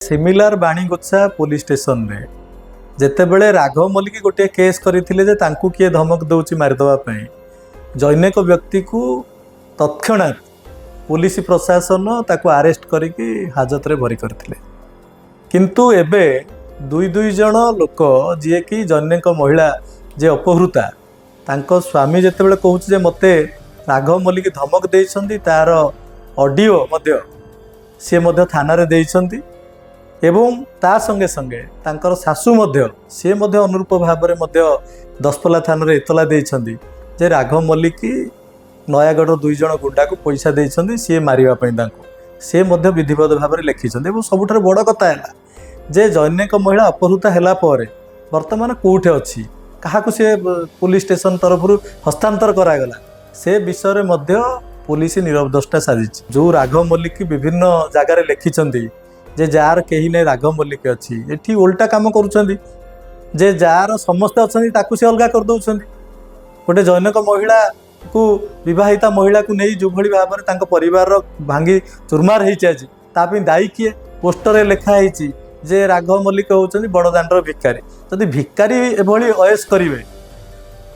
Similar बाणीगोछा police station रे जेतेबेले राघव मल्लिक गोटे case करथिले जे तांकू किए धमक दउची मारिदवा पई जैनेक व्यक्ति को तत्क्षणात पुलिस प्रशासन ताको अरेस्ट करिकी हाजत रे भरी करथिले। किंतु एबे दुई दुई जन लोक जी कि जैनेक महिला जे अपहृता तांको स्वामी जेतेबेले कहूची जे मते राघव मल्लिक धमक देइछंती तार ऑडियो मध्य से मध्य थाना रे देइछंती एवं ता संगे संगे तांकर सासू मध्य से मध्य अनुरूप भाव में दसपल्ला थाना इतला देइछंती जे राघव मल्लिक नयागढ़ दुई जन गुंडा को पैसा देइछंती सी मारिबा तांको से मध्य विधिवत भाव में लिखिछंती। एवं सबुठार बड़ कथा है जे जैनेक महिला अपहृता हैला परे वर्तमान कोठे अछि काहाकू से पुलिस स्टेशन तरफ हस्तांतर करागला से विषय में पुलिस नीरव दृष्टा साजिछ। जो राघव मल्लिक विभिन्न जगार लिखिछंती जे जार कहीं नहीं राघव मल्लिक अच्छी एठी उल्टा काम करुछंती जे जार समस्त अच्छी ताकू से अलगा कर दउछंती। गोटे जैनक महिला को विवाहिता महिला को नहीं जो भली भाव में परिवार भांगी चुरमार होती आज तापी दायी किए पोस्टर लेखा होती जे राघव मल्लिक होउछंती बड़दाण्डर भिकारी। जदि भिकारी एभली अयस करिवे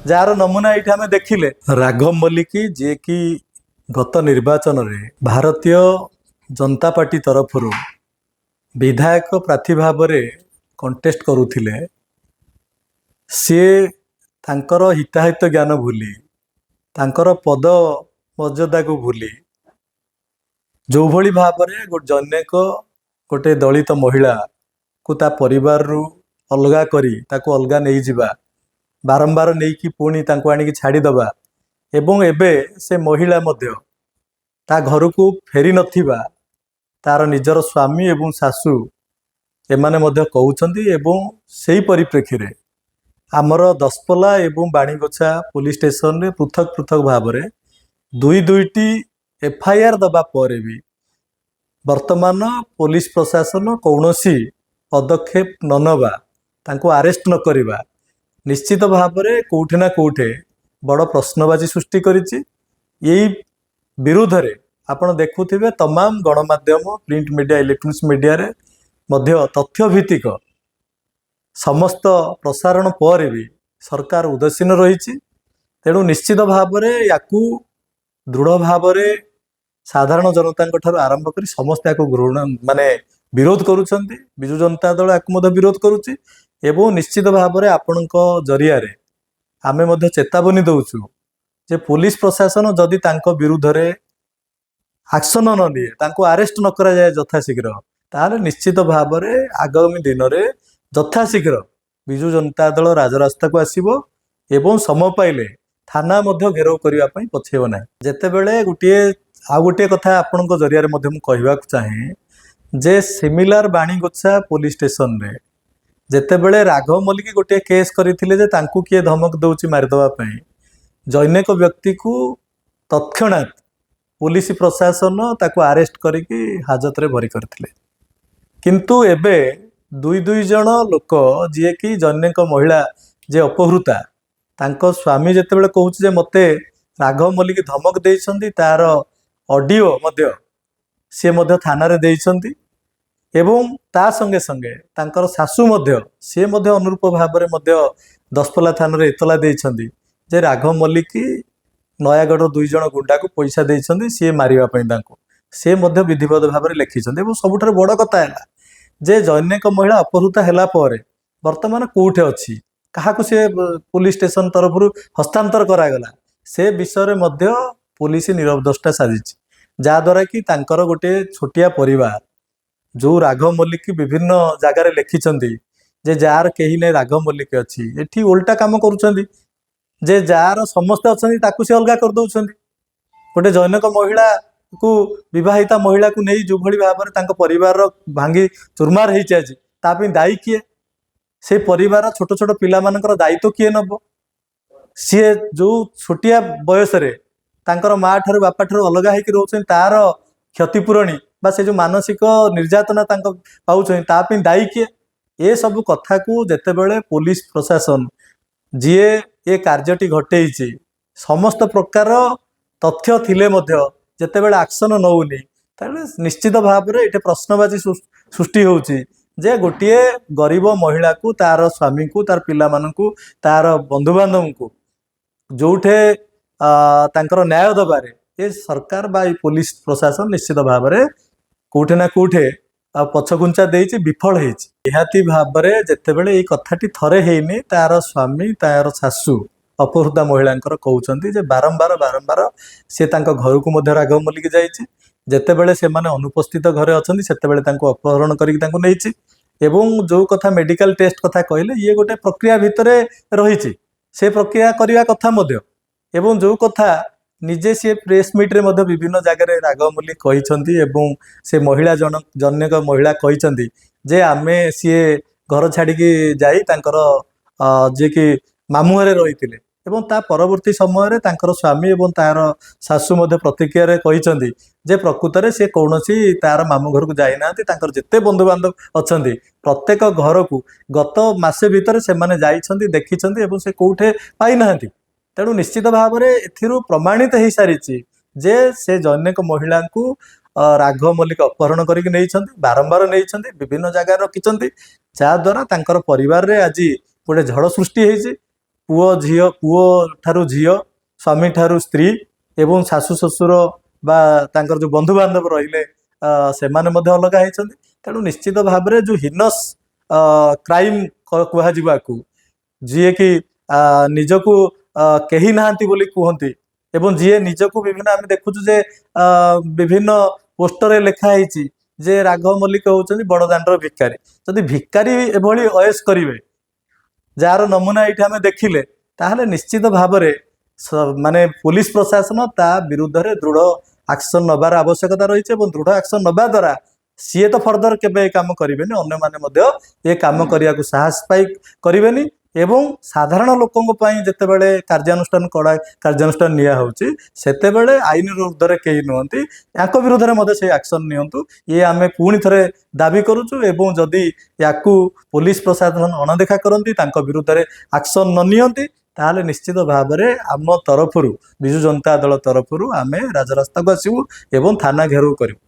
जार नमूना ये आम देखिले राघव मल्लिक जे कि गत निर्वाचन रे भारतीय जनता पार्टी तरफ विधायक प्रार्थी भाव में कंटेस्ट करुथिले सी तांकर हिताहित ज्ञान भूली तांकर पद मर्यादा को भूली जो भली भाव में जनेक गोटे दलित महिला को ता परिवार रु अलगा करी ताको अलगा नहीं जिबा बारंबार नहीं कि पुणी तांको आनी छाड़ीदबा एवं एबे से महिला मध्य ता घर को फेरी नथिबा तार निजर स्वामी एवं सासू एमाने मध्य कहउछंती एवं सेही परिप्रेक्षी रे आमर दसपल्ला एवं बाणीगोछा पुलिस स्टेशन रे पृथक पृथक भाव में दुई दुईटी एफआईआर दबा परे भी वर्तमान पुलिस प्रशासन कौनसी पदक्षेप न नबा तांको अरेस्ट न करिबा निश्चित भाव में कोठे ना कोठे बड़ प्रश्नबाजी सृष्टि करिछि। यही विरुद्ध रे आपण देखुथिबे तमाम गणमाध्यम प्रिंट मीडिया इलेक्ट्रोनिक्स मीडिया रे मध्य तथ्य भित्तिक समस्त प्रसारण पर भी सरकार उदासीन रही। तेणु निश्चित भाव में याकू दृढ़ भाव में साधारण जनता आरंभ कर समस्त या घृणा माने विरोध करुछंती। बिजु जनता दल याकू मध्य विरोध करुछि एवं निश्चित भाव में आपणक जरिया रे आमे मध्य चेतावनी दउछु जे पुलिस प्रशासन जदि तांको विरुद्ध रे एक्शन न लिए तांको अरेस्ट न करा जाए यथाशीघ्र ताहले निश्चित भाव में आगामी दिन में यथाशीघ्र बिजु जनता दल राजरास्ता को आसीबो एवं समय पाइले थाना मध्य घेराव करने पछेब ना। जेतेबेले गोटे कथा आपणक जरिया रे मध्य कहवा चाहे जे सिमिलार बाणीगोछा पुलिस स्टेशन रे जेतेबेले राघव मल्लिक गोटे केस करथिले जे तांकू किए धमक दउची मारिदवा पई जैनेक व्यक्ति को तत्क्षणात पुलिस प्रशासन ताको अरेस्ट करिकी हाजत रे भरी करथिले। किंतु एबे दुई दुई जन लोक जी कि जैनेक महिला जे अपहृता तांको स्वामी जेतेबेले कहूची जे मते राघव मल्लिक धमक देइछंती तार ऑडियो मध्य से मध्य थाना रे देइछंती एवं ता संगे संगे तांकर सासू मध्य से मध्य अनुरूप भाव में दसपल्ला थाना इतला देइछंती जे राघव मल्लिक नयागढ़ दुई जन गुंडा को पैसा देइछंती सी मारिबा पई तांको से मध्य विधिवत भाव में लिखिछंती। एवं सबुठार बड़ कथा है जे जैनेक महिला अपहृता हैला परे वर्तमान कोठे अछि काहाकू से पुलिस स्टेशन तरफ हस्तांतर करागला से विषय में पुलिस नीरव दृष्टा साजिछ। जहाद्वारा कि तांकर गोटे छोटिया परिवार जो राघव मल्लिक विभिन्न जगार लिखिछंती जे जार कहीं नहीं राघव मल्लिक अच्छी एठी उल्टा काम करुछंती जे जार समस्त अच्छी ताकू से अलगा कर दउछंती। गोटे जैनक महिला को विवाहिता महिला को नहीं जो भली भाव में परिवार भांगी चुरमार होती आज तापी दायी किए से परिवार छोट छोट पिला मानकर दायित्व किए नब सी जो छोटिया बयस रे तांकर माँ ठारू बापा ठारू अलगा होकर रोच तार क्षतिपूरणी बा से जो मानसिक निर्यातना पाउछन तापी दायी किए ए सब कथा को जेतेबेले पुलिस प्रशासन जीए ए कार्यटी घटेइछि समस्त प्रकार तथ्य थिले मध्य जेतेबेले एक्शन नउनी ताले निश्चित भाव में ये प्रश्नबाजी ସୃଷ୍ଟି ହେଉଛି ଯେ ଗୋଟିଏ ଗରିବ ମହିଳାକୁ ତାର ସ୍ୱାମୀକୁ ତାର ପିଲାମାନଙ୍କୁ ତାର ବନ୍ଧୁବାନ୍ଧବଙ୍କୁ ଯୋଉଠେ ତାଙ୍କର ନ୍ୟାୟ ଦେବାରେ ଏ ସରକାର ବା ଏ ପୋଲିସ ପ୍ରଶାସନ ନିଶ୍ଚିତ ଭାବରେ କୋଉଠି ନା କୋଉଠି ପଛଘୁଞ୍ଚା ଦେଇଛି, ବିଫଳ ହେଇଛି। ନିହାତି ଭାବରେ ଯେତେବେଳେ ଏଇ କଥାଟି ଥରେ ହେଇନି, ତାର ସ୍ୱାମୀ ତାର ଶାଶୁ ଅପହୃତା ମହିଳାଙ୍କର କହୁଛନ୍ତି ଯେ ବାରମ୍ବାର ସେ ତାଙ୍କ ଘରକୁ ମଧ୍ୟ ରାଘବ ମଲ୍ଲିକ ଯାଇଛି। ଯେତେବେଳେ ସେମାନେ ଅନୁପସ୍ଥିତ ଘରେ ଅଛନ୍ତି ସେତେବେଳେ ତାଙ୍କୁ ଅପହରଣ କରିକି ତାଙ୍କୁ ନେଇଛି। ଏବଂ ଯୋଉ କଥା ମେଡିକାଲ ଟେଷ୍ଟ କଥା କହିଲେ, ଇଏ ଗୋଟେ ପ୍ରକ୍ରିୟା ଭିତରେ ରହିଛି, ସେ ପ୍ରକ୍ରିୟା କରିବା କଥା ମଧ୍ୟ। ଏବଂ ଯୋଉ କଥା ନିଜେ ସିଏ ପ୍ରେସ୍ ମିଟ୍ରେ ମଧ୍ୟ ବିଭିନ୍ନ ଜାଗାରେ ରାଘବ ମଲ୍ଲିକ କହିଛନ୍ତି ଏବଂ ସେ ମହିଳା ଜନକ ମହିଳା କହିଛନ୍ତି ଯେ ଆମେ ସିଏ ଘର ଛାଡ଼ିକି ଯାଇ ତାଙ୍କର ଯିଏକି ମାମୁଁ ଘରେ ରହିଥିଲେ ଏବଂ ତା ପରବର୍ତ୍ତୀ ସମୟରେ ତାଙ୍କର ସ୍ୱାମୀ ଏବଂ ତାର ଶାଶୁ ମଧ୍ୟ ପ୍ରତିକ୍ରିୟାରେ କହିଛନ୍ତି ଯେ ପ୍ରକୃତରେ ସେ କୌଣସି ତାର ମାମୁଁ ଘରକୁ ଯାଇନାହାନ୍ତି। ତାଙ୍କର ଯେତେ ବନ୍ଧୁବାନ୍ଧବ ଅଛନ୍ତି ପ୍ରତ୍ୟେକ ଘରକୁ ଗତ ମାସେ ଭିତରେ ସେମାନେ ଯାଇଛନ୍ତି, ଦେଖିଛନ୍ତି ଏବଂ ସେ କୋଉଠି ପାଇନାହାନ୍ତି। ତେଣୁ ନିଶ୍ଚିତ ଭାବରେ ଏଥିରୁ ପ୍ରମାଣିତ ହେଇସାରିଛି ଯେ ସେ ଜନୈକ ମହିଳାଙ୍କୁ ରାଘବ ମଲ୍ଲିକ ଅପହରଣ କରିକି ନେଇଛନ୍ତି, ବାରମ୍ବାର ନେଇଛନ୍ତି, ବିଭିନ୍ନ ଜାଗାରେ ରଖିଛନ୍ତି, ଯାହାଦ୍ୱାରା ତାଙ୍କର ପରିବାରରେ ଆଜି ଗୋଟେ ଝଡ଼ ସୃଷ୍ଟି ହେଇଛି। ପୁଅ ଠାରୁ ଝିଅ, ସ୍ୱାମୀ ଠାରୁ ସ୍ତ୍ରୀ ଏବଂ ଶାଶୁ ଶ୍ୱଶୁର ବା ତାଙ୍କର ଯୋଉ ବନ୍ଧୁବାନ୍ଧବ ରହିଲେ ସେମାନେ ମଧ୍ୟ ଅଲଗା ହେଇଛନ୍ତି। ତେଣୁ ନିଶ୍ଚିତ ଭାବରେ ଯୋଉ ହିନସ୍ କ୍ରାଇମ୍ କୁହାଯିବ ଆକୁ, ଯିଏକି ନିଜକୁ କେହି ନାହାନ୍ତି ବୋଲି କୁହନ୍ତି ଏବଂ ଯିଏ ନିଜକୁ ବିଭିନ୍ନ ଆମେ ଦେଖୁଛୁ ଯେ ବିଭିନ୍ନ ପୋଷ୍ଟରରେ ଲେଖା ହେଇଛି ଯେ ରାଘବ ମଲ୍ଲିକ ହେଉଛନ୍ତି ବଡ଼ଦାଣ୍ଡର ଭିକାରୀ। ଯଦି ଭିକାରୀ ଏଭଳି ଅୟସ କରିବେ ଯାହାର ନମୁନା ଏଇଠି ଆମେ ଦେଖିଲେ, ତାହେଲେ ନିଶ୍ଚିତ ଭାବରେ ମାନେ ପୋଲିସ ପ୍ରଶାସନ ତା ବିରୁଦ୍ଧରେ ଦୃଢ଼ ଆକ୍ସନ ନେବାର ଆବଶ୍ୟକତା ରହିଛି ଏବଂ ଦୃଢ଼ ଆକ୍ସନ ନେବା ଦ୍ୱାରା ସିଏ ତ ଫର୍ଦର କେବେ ଏ କାମ କରିବେନି, ଅନ୍ୟମାନେ ମଧ୍ୟ ଏ କାମ କରିବାକୁ ସାହସ କରିବେନି। ଏବଂ ସାଧାରଣ ଲୋକଙ୍କ ପାଇଁ ଯେତେବେଳେ କାର୍ଯ୍ୟାନୁଷ୍ଠାନ ନିଆ ହେଉଛି ସେତେବେଳେ ଆଇନର ଉର୍ଦ୍ଧ୍ୱରେ କେହି ନୁହନ୍ତି, ୟାଙ୍କ ବିରୁଦ୍ଧରେ ମଧ୍ୟ ସେଇ ଆକ୍ସନ ନିଅନ୍ତୁ, ଇଏ ଆମେ ପୁଣି ଥରେ ଦାବି କରୁଛୁ। ଏବଂ ଯଦି ୟାକୁ ପୋଲିସ ପ୍ରଶାସନ ଅଣଦେଖା କରନ୍ତି, ତାଙ୍କ ବିରୁଦ୍ଧରେ ଆକ୍ସନ ନ ନିଅନ୍ତି, ତାହେଲେ ନିଶ୍ଚିତ ଭାବରେ ଆମ ତରଫରୁ ବିଜୁ ଜନତା ଦଳ ତରଫରୁ ଆମେ ରାଜରାସ୍ତାକୁ ଆସିବୁ ଏବଂ ଥାନା ଘେରାଉ କରିବୁ।